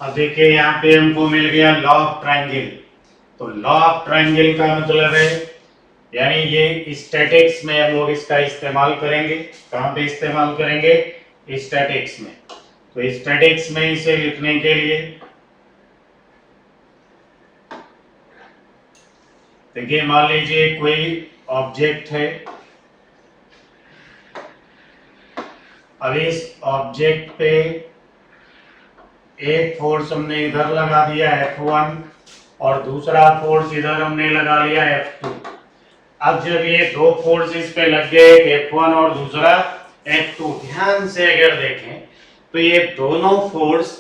अब देखिए यहाँ पे हमको मिल गया लॉ ऑफ ट्रायंगल। तो लॉ ऑफ ट्रायंगल का मतलब है, यानी ये स्टैटिक्स में हम लोग इसका इस्तेमाल करेंगे। कहाँ पे इस्तेमाल करेंगे? स्टैटिक्स में। तो स्टैटिक्स में इसे लिखने के लिए देखिए, मान लीजिए कोई ऑब्जेक्ट है। अब इस ऑब्जेक्ट पे एक फोर्स हमने इधर लगा दिया F1 और दूसरा फोर्स इधर हमने लगा लिया F2। अब जब ये दो फोर्स इस पे लग गए, एक F1 और दूसरा F2, ध्यान से अगर देखें तो ये दोनों फोर्स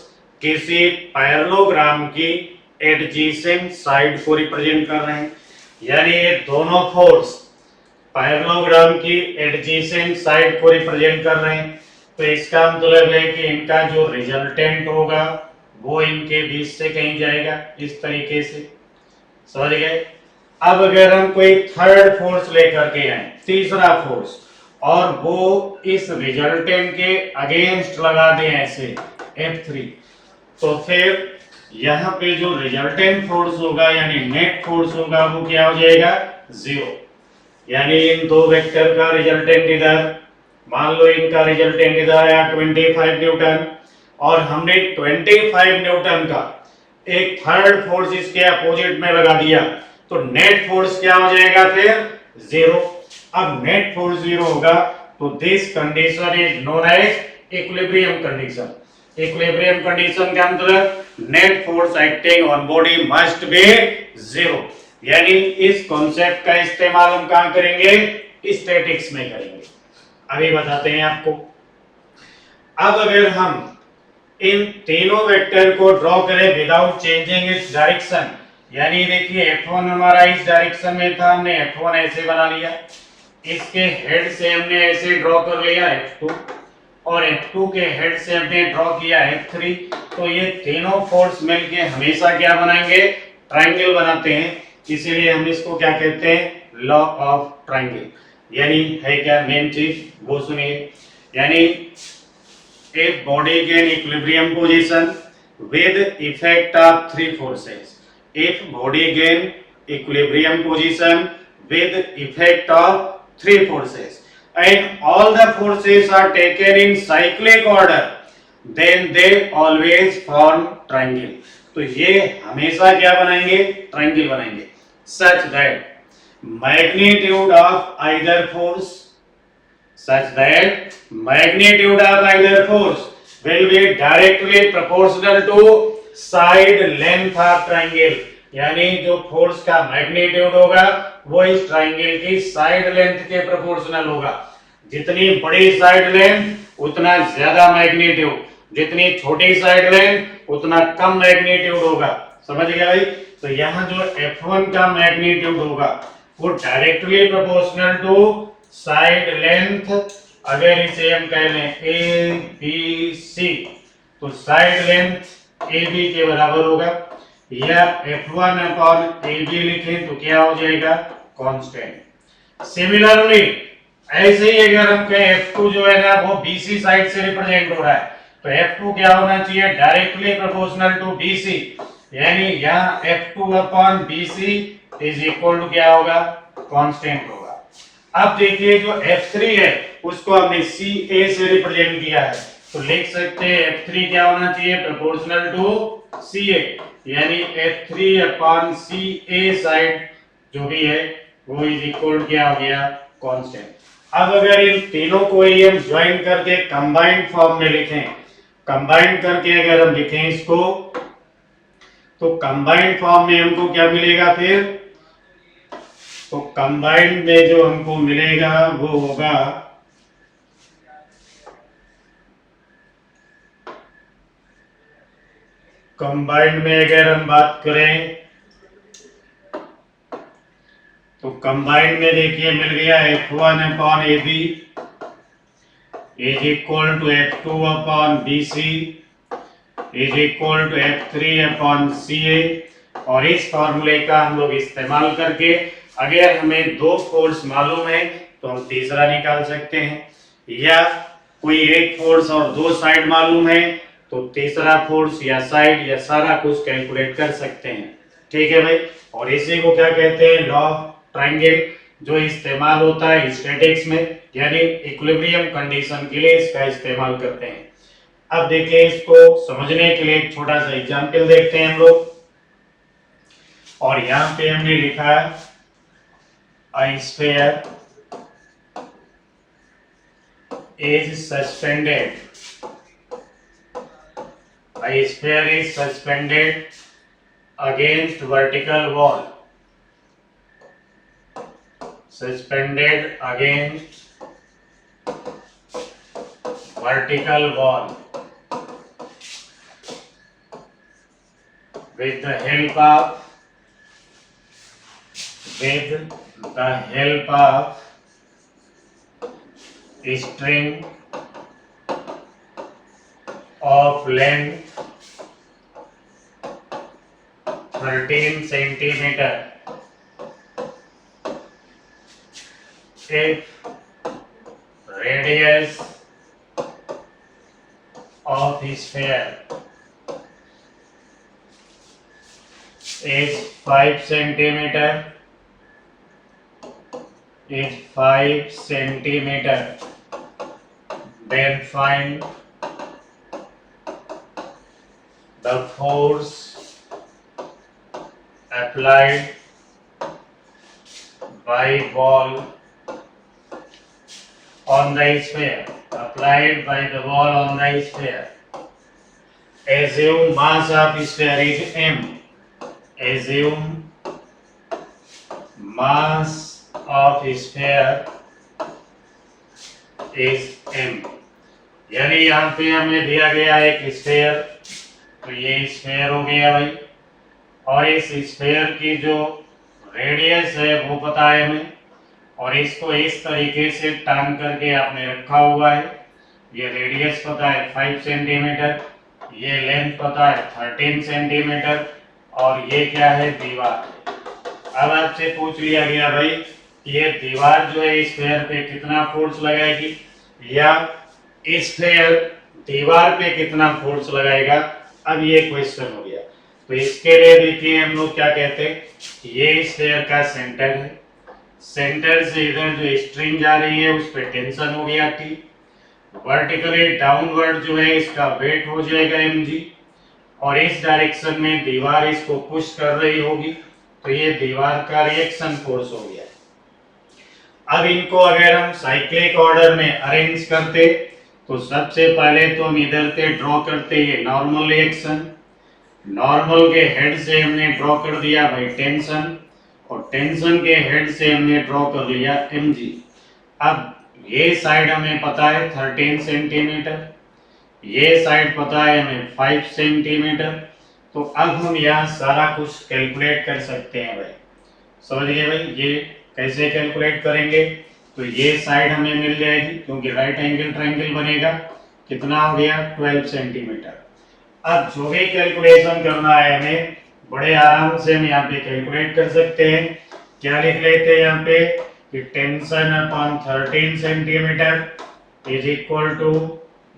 किसी पैरेललोग्राम की एडजेसेंट साइड को रिप्रेजेंट कर रहे हैं। यानी ये दोनों फोर्स पैरेललोग्राम की एडजेसेंट साइड को रिप्रेजेंट कर रहे हैं। तो इसका मतलब है कि इनका जो रिजल्टेंट होगा वो इनके बीच से कहीं जाएगा, इस तरीके से। समझ गए? अब अगर हम कोई थर्ड फोर्स लेकर के आए, तीसरा फोर्स, और वो इस रिजल्टेंट के अगेंस्ट लगा दें ऐसे F3, तो फिर यहाँ पे जो रिजल्टेंट फोर्स होगा यानी नेट फोर्स होगा वो क्या हो जाएगा? 0। यानी इन दो वेक्टर का रिजल्टेंट इधर, मान लो इनका रिजल्टेंट इधर आया 25 न्यूटन, और हमने 25 न्यूटन का एक थर्ड फोर्स इसके अपोजिट में लगा दिया, तो नेट फोर्स क्या हो जाएगा फिर? 0। अब नेट फोर्स 0 होगा तो this condition is known as equilibrium condition. Equilibrium condition का मतलब net force acting on body must be 0। यानी इस कॉन्सेप्ट का इस्तेमाल हम कहां करेंगे? स्टैटिक्स में करेंगे। अभी बताते हैं आपको। अब अगर हम इन तीनों वेक्टर को ड्रॉ करें विदाउट चेंजिंग इट्स डायरेक्शन, यानी देखिए F1 हमारा इस डायरेक्शन में था, हमने F1 ऐसे बना लिया, इसके हेड से हमने ऐसे ड्रॉ कर लिया F2, और F2 के हेड से हमने ड्रॉ किया F3। तो ये तीनों फोर्स मिलके हमेशा क्या बनाएंगे? ट्रायंगल बनाते हैं। इसीलिए हम इसको क्या कहते हैं? Law of triangle. यानी है क्या मेन चीज वो सुनिए। यानी if body gain equilibrium position with effect of three forces, if body gain equilibrium position with effect of three forces and all the forces are taken in cyclic order, then they always form triangle। तो ये हमेशा क्या बनाएंगे? Triangle बनाएंगे। such that magnitude of either force will be directly proportional to side length of triangle। यानी जो force का magnitude होगा वो इस ट्रायंगल की साइड लेंथ के प्रोपोर्शनल होगा। जितनी बड़ी साइड लेंथ उतना ज्यादा मैग्नीट्यूड, जितनी छोटी साइड लेंथ उतना कम मैग्नीट्यूड होगा। समझ गया भाई? तो यहाँ जो F1 का मैग्नीट्यूड होगा वो directly proportional to side length. अगर इसे हम कह लें ABC, तो साइड लेंथ AB के बराबर होगा, या F1 अपॉन AB लिखें तो क्या हो जाएगा? कांस्टेंट। सिमिलरली ऐसे ही अगर हम कहें F2 जो है ना वो BC साइड से रिप्रेजेंट हो रहा है, तो F2 क्या होना चाहिए? Directly proportional to BC। यानी यहाँ F2 upon BC is equal to क्या होगा? कांस्टेंट होगा। अब देखिए जो F3 है उसको हमने CA से रिप्रेजेंट किया है, तो लिख सकते हैं F3 क्या होना चाहिए? Proportional to CA। यानी F3 अपॉन CA साइड जो भी है वो इज इक्वल टू क्या हो गया? कांस्टेंट। अब अगर इन तीनों को ही हम ज्वाइन करके कंबाइंड फॉर्म में लिखें, कंबाइंड करके अगर हम लिखें इसको, तो कंबाइंड फॉर्म में हमको क्या मिलेगा फिर? तो कंबाइंड में जो हमको मिलेगा वो होगा कंबाइंड में अगर हम बात करें तो कंबाइंड में देखिए मिल गया F1 upon AB is equal to F2 upon BC is equal to F3 upon CA। और इस फॉर्मूले का हम लोग इस्तेमाल करके अगर हमें दो फोर्स मालूम है तो हम तीसरा निकाल सकते हैं, या कोई एक फोर्स और दो साइड मालूम है तो तीसरा फोर्स या साइड या सारा कुछ कैलकुलेट कर सकते हैं। ठीक है भाई। और इसी को क्या कहते हैं, लॉ ऑफ ट्रायंगल, जो इस्तेमाल होता है स्टैटिक्स में, यानी इक्विलिब्रियम कंडीशन के लिए इसका इस्तेमाल करते हैं। अब देखिए, इसको समझने के लिए एक छोटा सा एग्जांपल देखते हैं हम लोग। और यहां पे हमने लिखा है a sphere is suspended. A sphere is suspended against vertical wall. Suspended against vertical wall with the help of string of length 13 centimeter. If radius of sphere is 5 centimeter, then find the force applied by wall on the sphere. Applied by the wall on the sphere. Assume mass of sphere is m. Assume mass of sphere is m. यानी यहाँ पे हमें दिया गया एक sphere, तो ये sphere हो गया भाई, और इस स्फीयर की जो रेडियस है वो पता है हमें, और इसको इस तरीके से टान करके आपने रखा हुआ है। ये रेडियस पता है 5 सेंटीमीटर, ये लेंथ पता है 13 सेंटीमीटर, और ये क्या है, दीवार। अब आपसे पूछ लिया गया भाई, ये दीवार जो है स्फीयर पे कितना फोर्स लगाएगी, या स्फीयर दीवार पे कितना फोर्स लगाएगा। अब ये क्वेश्चन हो गया। तो इसके लिए देखिए हम लोग क्या कहते हैं, ये स्फीयर का सेंटर है, सेंटर से इधर जो स्ट्रिंग जा रही है उस पे टेंशन हो गया T, वर्टिकली डाउनवर्ड जो है इसका वेट हो जाएगा mg, और इस डायरेक्शन में दीवार इसको पुश कर रही होगी, तो ये दीवार का रिएक्शन फोर्स हो गया। अब इनको अगर हम साइक्लिक ऑर्डर में अरेंज करते, तो सबसे पहले तो हम इधर से ड्रॉ करते ये नॉर्मल रिएक्शन, नॉर्मल के हेड से हमने ड्रॉ कर दिया भाई टेंशन, और टेंशन के हेड से हमने ड्रॉ कर लिया mg। अब ये साइड हमें पता है 13 सेंटीमीटर, ये साइड पता है हमें 5 सेंटीमीटर, तो अब हम यहाँ सारा कुछ कैलकुलेट कर सकते हैं भाई। समझ गए भाई, ये कैसे कैलकुलेट करेंगे, तो ये साइड हमें मिल जाएगी क्योंकि राइट एंगल ट्रायंगल बनेगा, कितना हो गया 12 सेंटीमीटर। अब जो भी कैलकुलेशन करना है हमें, बड़े आराम से हम यहाँ पे कैलकुलेट कर सकते हैं। क्या लिख लेते हैं यहाँ पे कि tension upon 13 centimetre is equal to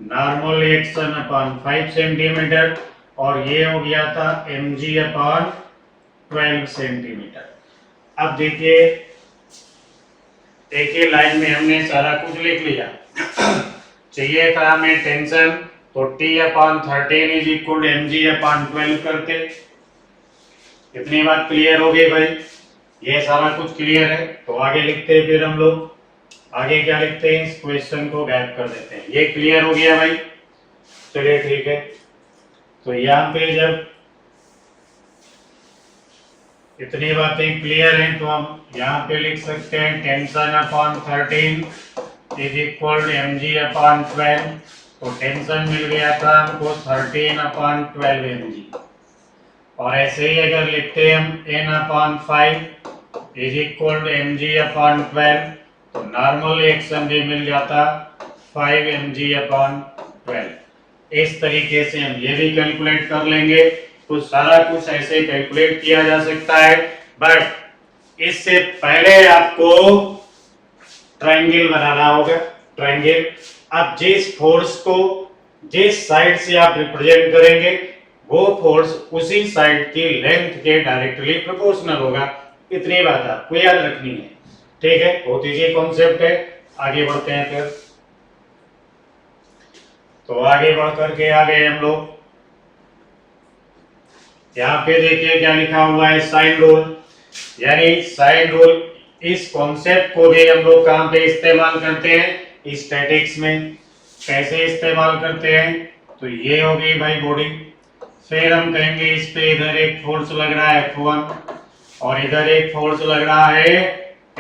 normal reaction upon 5 centimetre, और ये हो गया था mg अपॉन 12 सेंटीमीटर। अब देखिए एक ही लाइन में हमने सारा कुछ लिख लिया। चाहिए था हमें टेंशन, तो T upon 13 is equal to mg upon 12 करते। इतनी बात क्लियर हो गई भाई, ये सारा कुछ क्लियर है। तो आगे लिखते हैं, फिर हम लोग आगे क्या लिखते हैं, इस क्वेश्चन को गैप कर देते हैं। ये क्लियर हो गया भाई, चलिए ठीक है। तो यहाँ पे जब इतनी बातें क्लियर हैं, तो हम यहाँ पे लिख सकते हैं tension upon 13 is equal to mg upon 12। तो टेंशन मिल गया था हमको 13 अपॉन 12 mg, और ऐसे ही अगर लिखते हैं हम n upon 5 is equal to mg upon 12, तो नॉर्मल रिएक्शन भी मिल जाता 5 mg अपॉन 12। इस तरीके से हम ये भी कैलकुलेट कर लेंगे। तो सारा कुछ ऐसे कैलकुलेट किया जा सकता है, बट इससे पहले आपको ट्रायंगल बनाना होगा। ट्रायंगल, अब जिस फोर्स को जिस साइड से आप रिप्रेजेंट करेंगे वो फोर्स उसी साइड की लेंथ के डायरेक्टली प्रोपोर्शनल होगा। इतनी बात आपको याद रखनी है, ठीक है। बहुत इजी कॉन्सेप्ट है। आगे बढ़ते हैं फिर। तो आगे बढ़ करके आ गए हम लोग। यहाँ पे देखिए क्या लिखा हुआ है, साइन रूल। यानी साइन रूल, इस कॉन्सेप्ट को भी हम लोग कहाँ पे इस्तेमाल करते हैं, स्टैटिक्स में। कैसे इस्तेमाल करते हैं, तो ये होगी भाई बॉडी, फिर हम कहेंगे इस पे इधर एक फोर्स लग रहा है F1 और इधर एक फोर्स लग रहा है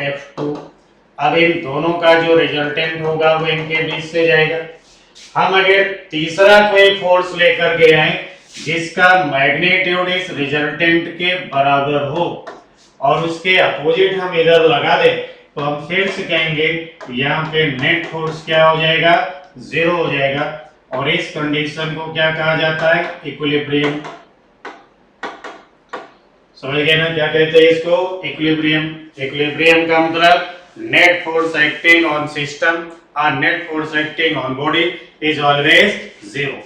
F2। अब इन दोनों का जो रिजल्टेंट होगा वो इनके बीच से जाएगा। हम अगर तीसरा कोई फोर्स लेकर के आए जिसका मैग्नीट्यूड इस रिजल्टेंट के बराबर हो और उसके अपोजिट हम इधर लगा दें, तो हम फिर से कहेंगे यहाँ पे नेट फोर्स क्या हो जाएगा, 0 हो जाएगा। और इस कंडीशन को क्या कहा जाता है, इक्विलिब्रियम। समझ गए ना क्या कहते हैं इसको, इक्विलिब्रियम। इक्विलिब्रियम का मतलब net force acting on system और net force acting on body is always 0।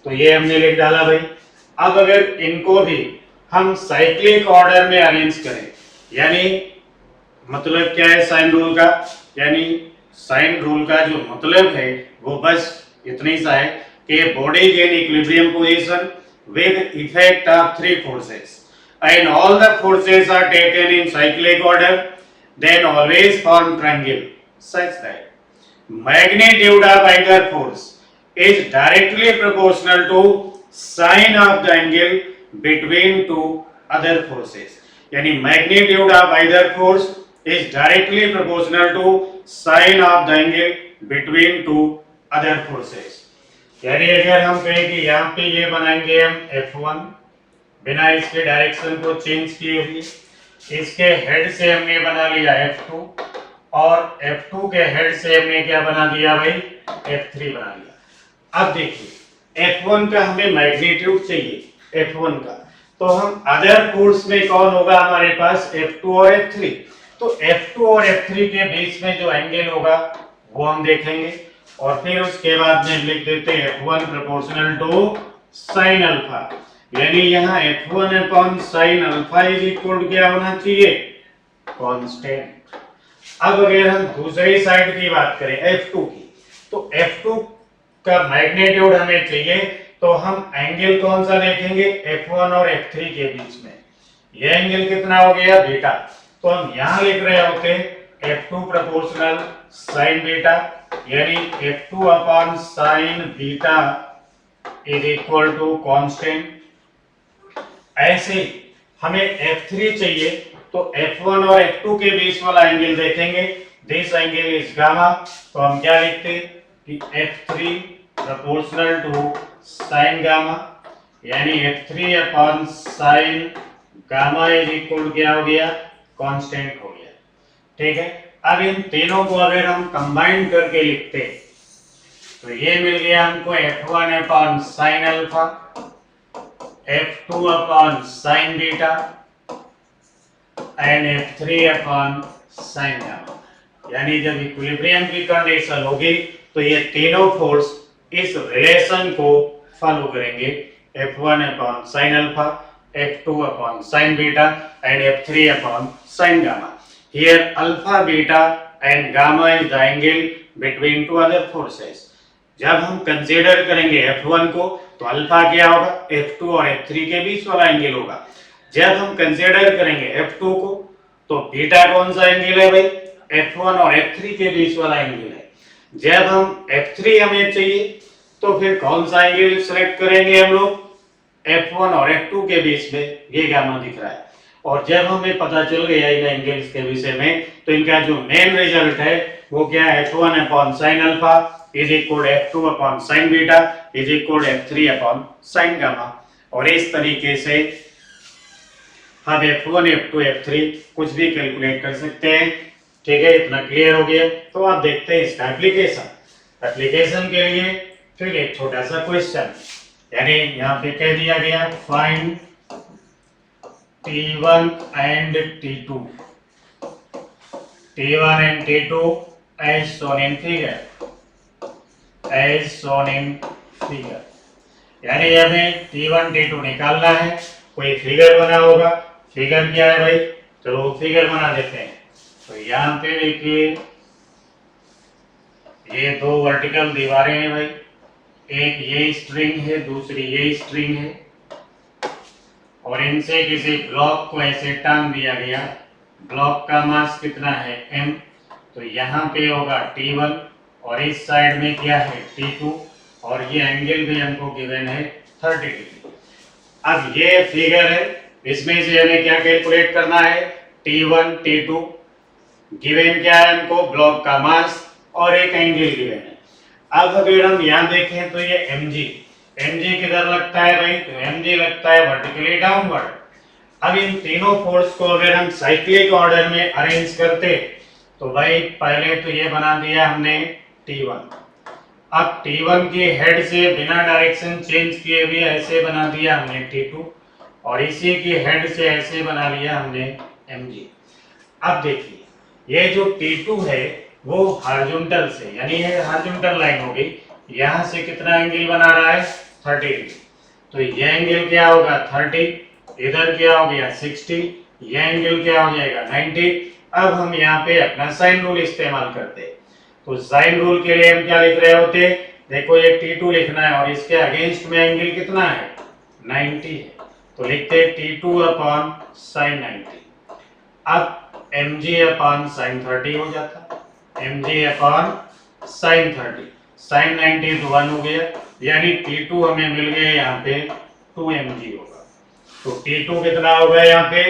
तो ये हमने लिख डाला भाई। अब अगर इनको भी हम साइक्लिक ऑर्डर में अरेंज करें, यानी मतलब क्या है साइन रूल का, यानी साइन रूल का जो मतलब है वो बस इतनी सा है कि body gain equilibrium position with effect of three forces and all the forces are taken in cyclic order, then always form triangle such that magnitude of either force is directly proportional to sine of the angle between two other forces। यानी magnitude of either force is directly proportional to sine of the angle between two other forces। यानी अगर हम कहें कि यहाँ पे ये बनाएंगे हम F1 बिना इसके डायरेक्शन को चेंज किए हुए, इसके हेड से हमने बना लिया F2 और F2 के हेड से हमने क्या बना दिया भाई, F3 बना लिया। अब देखिए F1 का हमें मैग्नीट्यूड चाहिए F1 का, तो हम अदर फोर्स में कौन होगा हमारे पास, F2 और F3। तो F2 और F3 के बीच में जो एंगल होगा वो हम देखेंगे और फिर उसके बाद में लिख देते हैं F1 proportional to sine alpha. यानी यहाँ F1 upon sine alpha is equal क्या होना चाहिए, कांस्टेंट। अब अगर हम दूसरी साइड की बात करें F2 की, तो F2 का मैग्नीट्यूड हमें चाहिए, तो हम एंगल कौन सा देखेंगे, F1 और F3 के बीच में। यह एंगल कितना हो गया, बीटा। तो हम यहाँ लिख रहे होते F2 प्रोपोर्शनल साइन बीटा, यानी F2 upon sine beta is equal to constant. ऐसे हमें F3 चाहिए, तो F1 और F2 के बीच वाला एंगल देखेंगे, दिस एंगल इज गामा। तो हम क्या लिखते हैं कि F3 proportional to sign gamma, यानी F3 upon sine gamma is equal क्या हो गया, कांस्टेंट हो गया। ठीक है। अब इन तीनों को अगर हम कंबाइन करके लिखते हैं तो ये मिल गया हमको F1 upon sine alpha, F2 upon sine beta and F3 upon sine gamma. यानी जब इक्विलिब्रियम की कंडीशन होगी तो ये तीनों फोर्स इस रिलेशन को फॉलो करेंगे, F1 upon sine alpha, F2 upon sin beta and F3 upon sin gamma. Here alpha, beta and gamma is the angle between two other forces. जब हम कंसीडर करेंगे F1 को तो अल्फा क्या होगा, F2 और F3 के बीच वाला एंगल होगा। जब हम कंसीडर करेंगे F2 को तो बीटा कौन सा एंगल है भाई, F1 और F3 के बीच वाला एंगल है। जब हम F3 हमें चाहिए तो फिर कौन सा एंगल सिलेक्ट करेंगे हम लोग, F1 और F2 के बीच में ये गामा दिख रहा है। और जब हमें पता चल गया इन एंगल्स के विषय में तो इनका जो मेन रिजल्ट है वो क्या है, F1 upon sine alpha is equal F2 upon sine beta is equal F3 upon sine gamma. और इस तरीके से हम F1 F2 F3 कुछ भी कैलकुलेट कर सकते हैं। ठीक है, इतना क्लियर हो गया। तो आप देखते हैं इसका एप्लीकेशन के लिए फिर एक छोटा सा क्वेश्चन, यानी यहाँ पे कह दिया गया find T1 and T2 as shown in figure, as shown in figure, यानी हमें T1 T2 निकालना है। कोई फिगर बना होगा, फिगर क्या है भाई, चलो फिगर बना देते हैं। तो यहाँ पे देखिए ये दो वर्टिकल दीवारें हैं भाई, एक ये स्ट्रिंग है, दूसरी ये स्ट्रिंग है, और इनसे किसी ब्लॉक को ऐसे टांग दिया गया। ब्लॉक का मास कितना है m, तो यहाँ पे होगा T1 और इस साइड में क्या है T2, और ये एंगल भी हमको गिवन है 30 डिग्री। अब ये फिगर है, इसमें से हमें क्या कैलकुलेट करना है, T1 T2 गिवन क्या है हमको, ब्लॉक का मास और एक एंगल गिवन है। अब अगर हम यहाँ देखें तो ये mg किधर लगता है भाई, तो mg लगता है वर्टिकली डाउनवर्ड। अब इन तीनों फोर्स को अगर हम साइक्लिक ऑर्डर में अरेंज करते तो भाई पहले तो ये बना दिया हमने T1। अब T1 की हेड से बिना डायरेक्शन चेंज किए भी ऐसे बना दिया हमने T2, और इसी की हेड से ऐसे बना लिया हमने mg। अब देखिए ये जो T2 है वो हॉरिजॉन्टल से, यानी ये हॉरिजॉन्टल लाइन होगी, यहाँ से कितना एंगल बना रहा है 30 डिग्री। तो ये एंगल क्या होगा 30, इधर क्या हो गया 60, ये एंगल क्या हो जाएगा 90। अब हम यहाँ पे अपना साइन रूल इस्तेमाल करते हैं। तो साइन रूल के लिए हम क्या लिख रहे होते, देखो ये T2 लिखना है और इसके अगेंस्ट में एंगल कितना है 90 है, तो लिखते हैं T2 अपॉन साइन 90। अब mg अपॉन साइन 30 हो जाता, mg अपॉन साइन 30, साइन 90 तो 1 हो गया, यानी T2 हमें मिल गया यहाँ पे 2 mg होगा। तो T2 कितना होगा यहाँ पे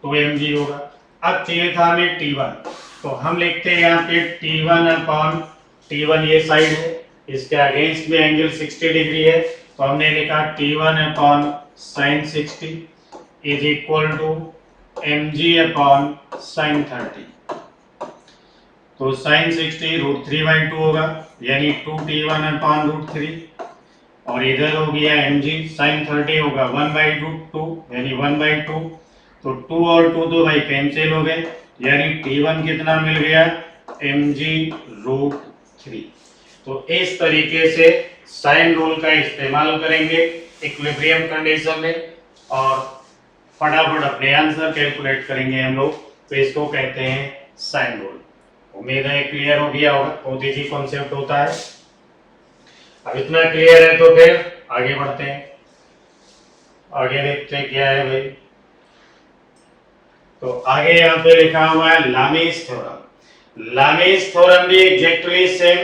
2 mg होगा। अब चाहिए था हमें T1, तो हम लिखते हैं यहाँ पे T1 अपॉन, T1 ये साइड है, इसके अगेंस्ट में एंगल 60 डिग्री है, तो हमने लिखा T1 upon sine 60 is equal to mg upon sine 30। तो साइन 60 √3/2 होगा, यानी 2T1 अपॉन √3, और इधर हो गया mg, साइन 30 होगा 1/√2 यानी 1/2, तो 2 और 2 तो भाई कैंसिल हो गए, यानी T1 कितना मिल गया mg √3। तो इस तरीके से साइन रूल का इस्तेमाल करेंगे इक्विलिब्रियम कंडीशन में, और फटाफट अपने आंसर कैलकुलेट करेंगे हम लोग। तो इसको कहते हैं साइन रूल। उम्मीद है क्लियर हो गया होगा, बहुत इजी कॉन्सेप्ट होता है। अब इतना क्लियर है तो फिर आगे बढ़ते हैं, आगे देखते हैं क्या है भाई। तो आगे यहाँ पे लिखा हुआ है लामीज थ्योरम। लामीज थ्योरम भी एग्जैक्टली सेम,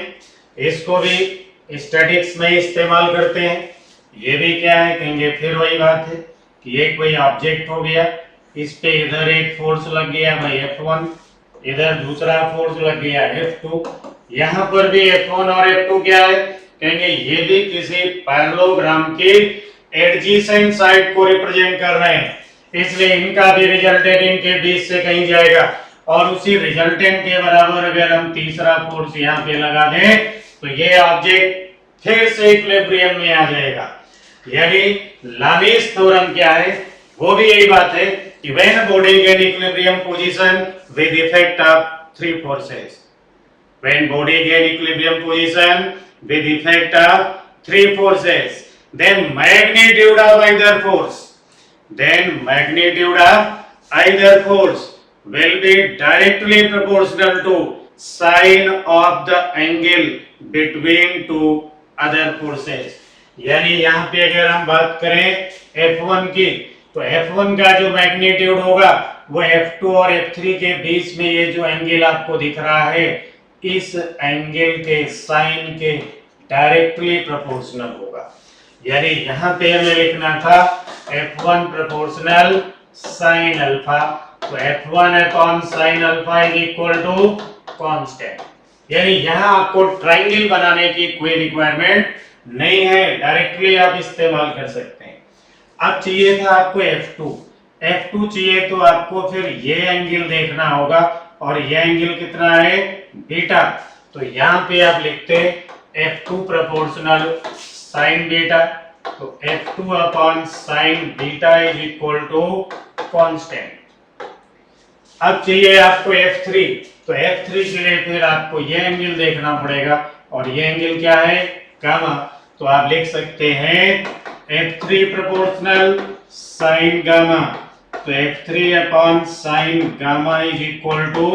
इसको भी स्टैटिक्स में इस्तेमाल करते हैं। ये भी क्या है कहेंगे, फिर वही बात है कि ये कोई ऑब्जेक्ट हो गया, इस पे इधर एक फोर्स लग गया भाई F1, इधर दूसरा फोर्स लग गया F2, यहाँ पर भी F1 और F2 क्या है कहेंगे, ये भी किसी पैरेललोग्राम की एडजेसेंट साइड को रिप्रेजेंट कर रहे हैं, इसलिए इनका भी रिजल्टेंट इनके बीच से कहीं जाएगा, और उसी रिजल्टेंट के बराबर अगर हम तीसरा फोर्स यहाँ पे लगा दें तो ये ऑब्जेक्ट फिर से इक्विलिब्रियम में आ जाएगा। यानी लामीज थ्योरम क्या है, वो भी यही बात है कि when a body in equilibrium position with effect of three forces, when body in equilibrium position with effect of three forces, then magnitude of either force will be directly proportional to sine of the angle between two other forces। यानी यहाँ पे अगर हम बात करें F1 की, तो F1 का जो मैग्नीट्यूड होगा वो F2 और F3 के बीच में ये जो एंगल आपको दिख रहा है, इस एंगल के साइन के डायरेक्टली प्रोपोर्शनल होगा। यानी यहाँ पे हमें लिखना था F1 प्रोपोर्शनल साइन अल्फा, तो F1 upon sine alpha is equal to constant. यानी यहाँ आपको ट्रायंगल बनाने की कोई रिक्वायरमेंट नहीं है, डायरेक्टली आप इस्तेमाल कर सकते हैं। अब चाहिए था आपको F2 चाहिए तो आपको फिर ये एंगल देखना होगा, और ये एंगल कितना है बीटा, तो यहाँ पे आप लिखते F2 प्रोपोर्शनल साइन बीटा, तो F2 upon sine beta is equal to constant. अब चाहिए आपको F3, तो F3 के लिए फिर आपको ये एंगल देखना पड़ेगा, और ये एंगल क्या है गामा, तो आप लिख सकते हैं F3 प्रोपोर्शनल साइन गामा, तो F3 upon sine gamma is equal to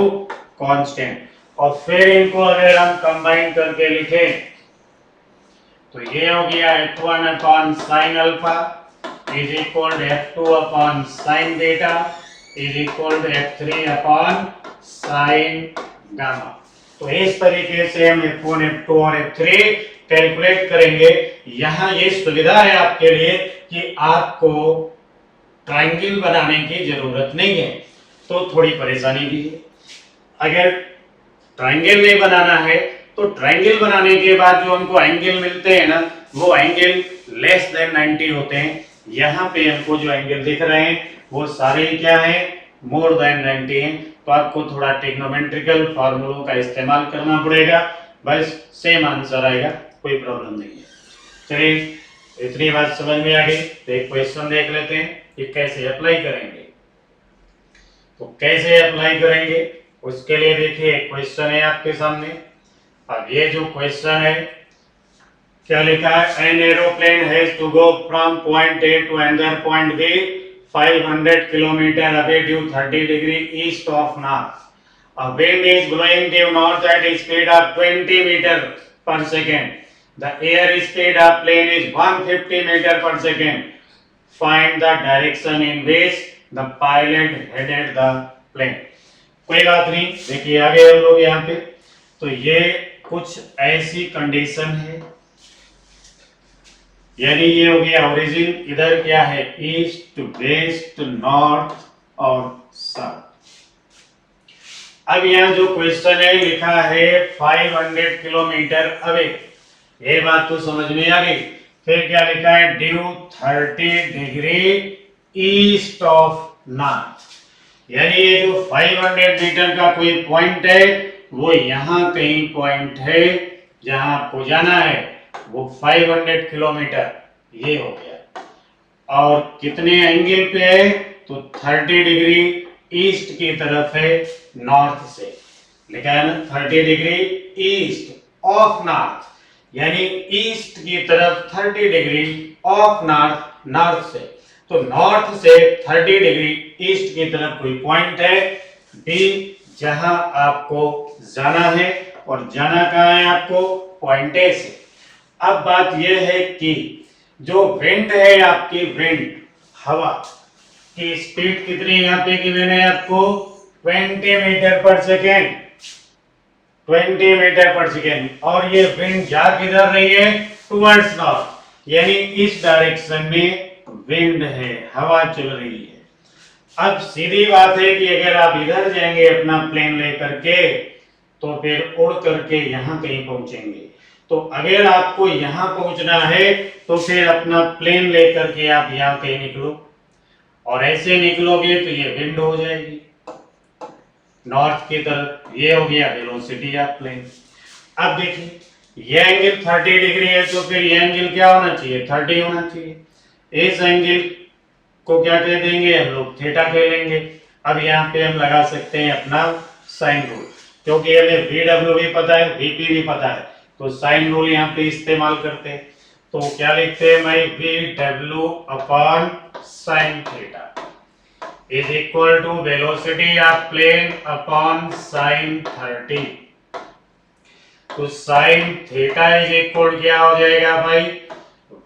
constant. और फिर इनको अगर हम कंबाइन करके लिखें तो ये हो गया F1 upon sine alpha is equal to F2 upon sine beta is equal to F3 upon sine gamma. तो इस तरीके से हम F1, F2 और F3 कैलकुलेट करेंगे। यहाँ ये सुविधा है आपके लिए कि आपको ट्रायंगल बनाने की जरूरत नहीं है, तो थोड़ी परेशानी भी है। अगर ट्रायंगल नहीं बनाना है तो ट्रायंगल बनाने के बाद जो हमको एंगल मिलते हैं ना, वो एंगल लेस देन 90 होते हैं। यहाँ पे हमको जो एंगल दिख रहे हैं वो सारे क्या हैं, मोर देन 90 हैं। तो आपको थोड़ा ट्रिग्नोमेट्रिकल फार्मूलों का इस्तेमाल करना पड़ेगा, बस सेम आंसर आएगा, कोई प्रॉब्लम नहीं है। चलिए इतनी बात समझ में आ गई, तो एक क्वेश्चन देख लेते हैं कि कैसे अप्लाई करेंगे। तो कैसे अप्लाई करेंगे उसके लिए देखिए एक क्वेश्चन है आपके सामने। अब ये जो क्वेश्चन है क्या लिखा है, an aeroplane has to go from point A to another point B 500 kilometre away due 30 degree east of north. A wind is blowing due north at a speed of 20 meter per second. The air speed of plane is 150 meter per second. Find the direction in which the pilot headed the plane. कोई बात नहीं, देखिए आगे हम लोग यहाँ पे, तो ये कुछ ऐसी कंडीशन है, यानी ये हो गया ओरिजिन, इधर क्या है ईस्ट, वेस्ट, नॉर्थ और साउथ। अब यहाँ जो क्वेश्चन है लिखा है 500 किलोमीटर अवे, ये बात तो समझ में आ गई। फिर क्या लिखा है, due 30 degree east of north, यानी ये जो 500 मीटर का कोई पॉइंट है वो यहाँ कहीं पॉइंट है जहां आपको जाना है, वो 500 किलोमीटर ये हो गया। और कितने एंगल पे है, तो 30 डिग्री ईस्ट की तरफ है नॉर्थ से, लिखा है ना 30 डिग्री ईस्ट ऑफ नॉर्थ, यानी ईस्ट की तरफ 30 डिग्री ऑफ नॉर्थ, नॉर्थ से, तो नॉर्थ से 30 डिग्री ईस्ट की तरफ कोई पॉइंट है बी जहां आपको जाना है, और जाना कहाँ है आपको, पॉइंट ए से। अब बात यह है कि जो विंड है आपकी, विंड हवा की स्पीड कितनी यहाँ पे की मैंने आपको 20 मीटर पर सेकेंड, 20 मीटर पर सेकेंड, और ये विंड जा किधर रही है, टुवर्ड्स नॉर्थ, यानी इस डायरेक्शन में विंड है, हवा चल रही है। अब सीधी बात है कि अगर आप इधर जाएंगे अपना प्लेन लेकर के, तो फिर उड़ करके यहाँ कहीं पहुंचेंगे। तो अगर आपको यहाँ पहुंचना है तो फिर अपना प्लेन लेकर के आप यहाँ कहीं निकलो, और ऐसे निकलोगे तो ये विंड हो जाएगी नॉर्थ की तरफ, ये हो गया वेलोसिटी ऑफ प्लेन। अब देखिए ये एंगल 30 डिग्री है, तो फिर ये एंगल क्या होना चाहिए, 30 होना चाहिए। इस एंगल को क्या कह देंगे हम लोग, थीटा कह लेंगे। अब यहाँ पे हम लगा सकते हैं अपना साइन रूल, क्योंकि हमें VW भी पता है, VP भी पता है, तो साइन रूल यहाँ पे इस्तेमाल करते हैं। तो क्या लिखते हैं भाई, VW upon sine theta is equal to velocity of plane upon sine 30। तो साइन थीटा इज इक्वल क्या हो जाएगा भाई,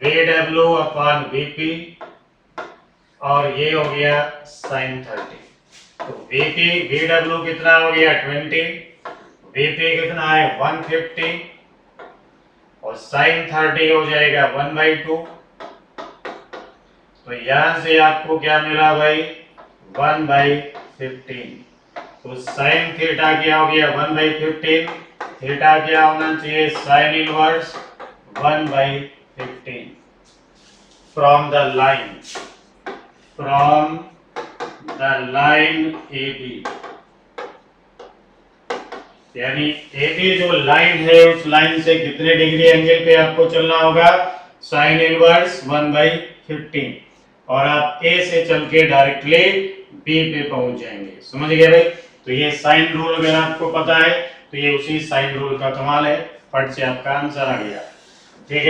VW अपॉन VP, और ये हो गया साइन 30। तो VW कितना हो गया 20, VP कितना है 150, और साइन 30 हो जाएगा 1/2। तो यहां से आपको क्या मिला भाई, 1/15। तो साइन थीटा क्या हो गया 1/15, थीटा क्या होना चाहिए, sine inverse 1/15 from the line, from the line AB, यानी AB जो लाइन है उस लाइन से कितने डिग्री एंगल पे आपको चलना होगा, साइन इनवर्स 1/15, और आप A से चल के डायरेक्टली B पे पहुंच जाएंगे। समझ गए भाई। तो ये साइन रूल अगर आपको पता है तो ये उसी साइन रूल का कमाल है, फट से आपका आंसर आ गया। ठीक है।